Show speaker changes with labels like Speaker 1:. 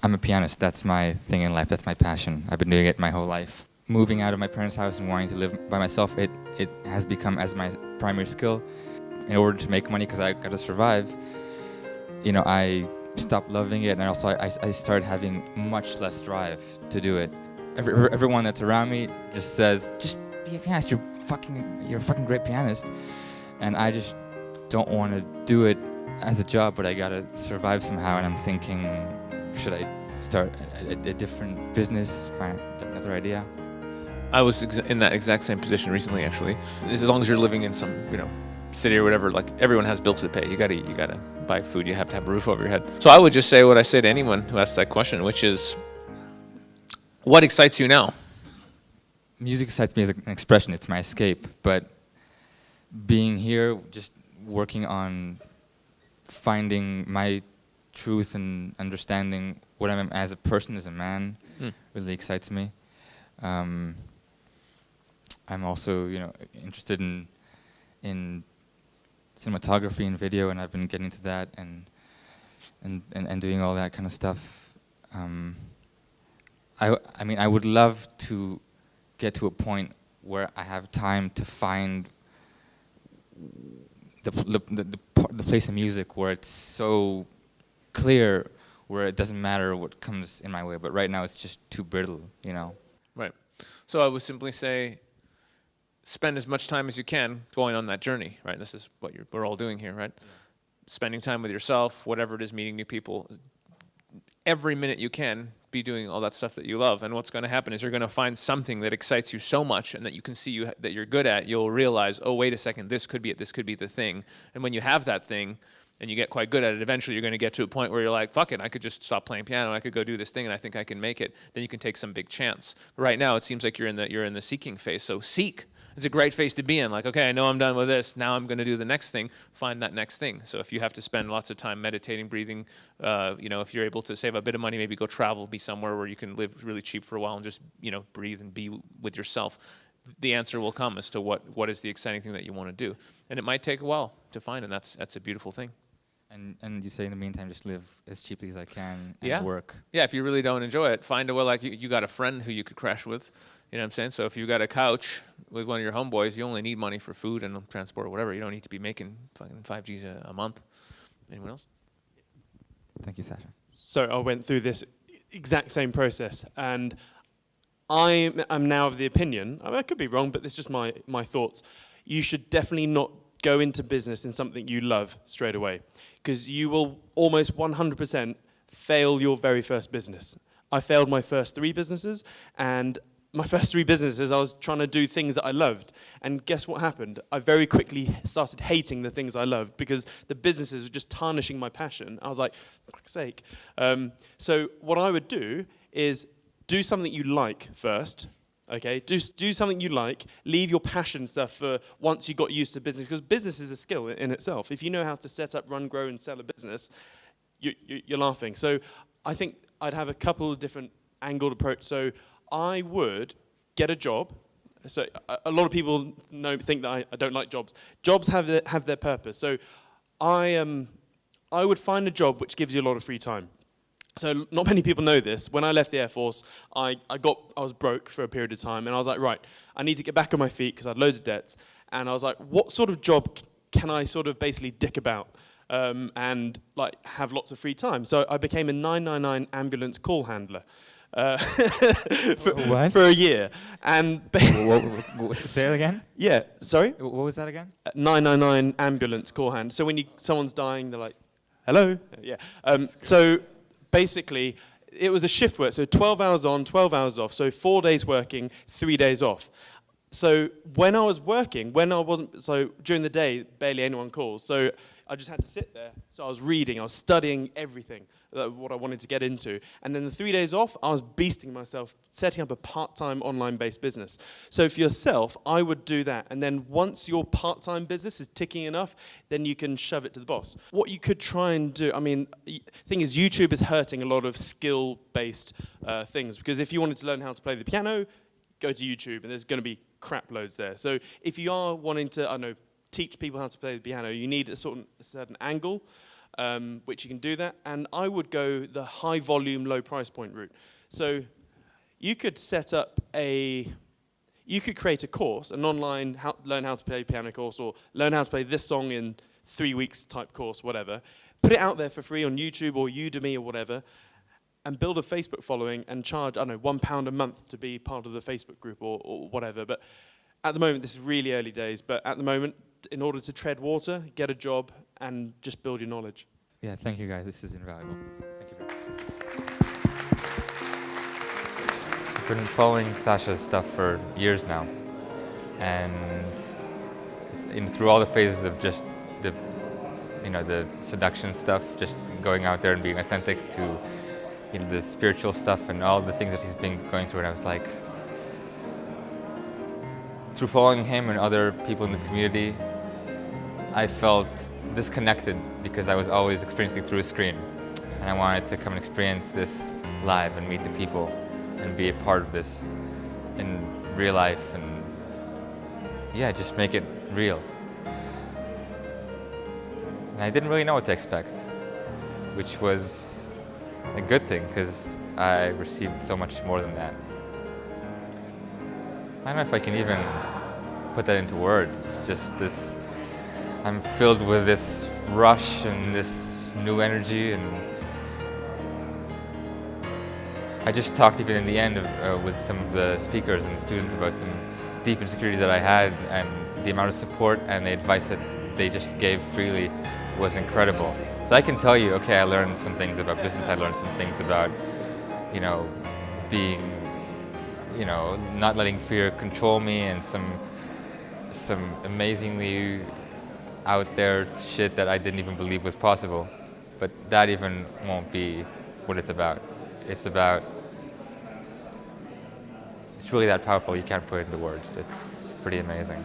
Speaker 1: I'm a pianist. That's my thing in life. That's my passion. I've been doing it my whole life. Moving out of my parents' house and wanting to live by myself, it has become as my primary skill. In order to make money, because I got to survive, I stopped loving it, and also I started having much less drive to do it. Everyone that's around me just says, just be a pianist. You're a fucking great pianist, and I just don't want to do it as a job, but I gotta survive somehow. And I'm thinking, should I start a different business, find another idea?
Speaker 2: I was in that exact same position recently, actually. As long as you're living in some, city or whatever, like everyone has bills to pay. You gotta buy food. You have to have a roof over your head. So I would just say what I say to anyone who asks that question, which is, what excites you now?
Speaker 1: Music excites me as an expression. It's my escape. But being here, just working on finding my truth and understanding what I am as a person, as a man, really excites me. I'm also, interested in cinematography and video, and I've been getting to that and doing all that kind of stuff. I would love to get to a point where I have time to find the place in music where it's so clear, where it doesn't matter what comes in my way. But right now it's just too brittle,
Speaker 2: Right. So I would simply say, spend as much time as you can going on that journey, right? This is what we're all doing here, right? Yeah. Spending time with yourself, whatever it is, meeting new people. Every minute you can, be doing all that stuff that you love. And what's going to happen is you're going to find something that excites you so much and that you can see that you're good at. You'll realize, oh, wait a second, this could be it, this could be the thing. And when you have that thing and you get quite good at it, eventually you're going to get to a point where you're like, fuck it, I could just stop playing piano, I could go do this thing, and I think I can make it. Then you can take some big chance. But right now, it seems like you're in the seeking phase. So seek. It's a great phase to be in. Like, okay, I know I'm done with this. Now I'm going to do the next thing. Find that next thing. So if you have to spend lots of time meditating, breathing, if you're able to save a bit of money, maybe go travel, be somewhere where you can live really cheap for a while and just, breathe and be with yourself. The answer will come as to what is the exciting thing that you want to do. And it might take a while to find, and that's a beautiful thing.
Speaker 1: And you say in the meantime, just live as cheaply as I can and work.
Speaker 2: Yeah, if you really don't enjoy it, find a way, like you got a friend who you could crash with. You know what I'm saying? So if you got a couch with one of your homeboys, you only need money for food and transport or whatever. You don't need to be making fucking 5 Gs a month. Anyone else?
Speaker 1: Thank you, Sasha.
Speaker 3: So I went through this exact same process, and I am now of the opinion, I could be wrong, but it's just my thoughts. You should definitely not go into business in something you love straight away, because you will almost 100% fail your very first business. I failed my first 3 businesses, and my first 3 businesses, I was trying to do things that I loved. And guess what happened? I very quickly started hating the things I loved because the businesses were just tarnishing my passion. I was like, for fuck's sake. So what I would do is do something you like first. Okay, do something you like. Leave your passion stuff for once you got used to business, because business is a skill in itself. If you know how to set up, run, grow, and sell a business, you're laughing. So I think I'd have a couple of different angled approach. So I would get a job. So a lot of people think that I don't like jobs. Jobs have their purpose. So I would find a job which gives you a lot of free time. So not many people know this. When I left the Air Force, I was broke for a period of time, and I was like, right, I need to get back on my feet because I had loads of debts. And I was like, what sort of job can I sort of basically dick about and like have lots of free time? So I became a 999 ambulance call handler. For a year. And
Speaker 1: say it again?
Speaker 3: Yeah, sorry?
Speaker 1: What was that again?
Speaker 3: 999 ambulance call hand. So when someone's dying, they're like, hello? Yeah. So basically, it was a shift work. So 12 hours on, 12 hours off. So 4 days working, 3 days off. So when I was working, so during the day, barely anyone calls. So I just had to sit there. So I was reading, I was studying everything, what I wanted to get into. And then the 3 days off, I was beasting myself, setting up a part-time online-based business. So for yourself, I would do that. And then once your part-time business is ticking enough, then you can shove it to the boss. What you could try and do, the thing is, YouTube is hurting a lot of skill-based things. Because if you wanted to learn how to play the piano, go to YouTube, and there's going to be crap loads there. So if you are wanting to, teach people how to play the piano, you need a certain angle. which you can do that. And I would go the high volume, low price point route. So you could set up you could create a course, an online learn how to play piano course, or learn how to play this song in 3 weeks type course, whatever. Put it out there for free on YouTube or Udemy or whatever, and build a Facebook following and charge, I don't know, £1 a month to be part of the Facebook group or whatever. But at the moment, this is really early days, but at the moment, in order to tread water, get a job, and just build your knowledge.
Speaker 1: Yeah, thank you guys. This is invaluable. Thank you very much. I've been following Sasha's stuff for years now, and through all the phases of just the seduction stuff, just going out there and being authentic, to the spiritual stuff and all the things that he's been going through. And I was like, through following him and other people in this community, I felt disconnected because I was always experiencing through a screen, and I wanted to come and experience this live and meet the people and be a part of this in real life, and yeah, just make it real. And I didn't really know what to expect, which was a good thing because I received so much more than that. I don't know if I can even put that into words. It's just this, I'm filled with this rush and this new energy, and I just talked even in the end with some of the speakers and the students about some deep insecurities that I had, and the amount of support and the advice that they just gave freely was incredible. So I can tell you, okay, I learned some things about business, I learned some things about, being, not letting fear control me, and some amazingly out there shit that I didn't even believe was possible. But that even won't be what it's about. It's really that powerful, you can't put it into words. It's pretty amazing.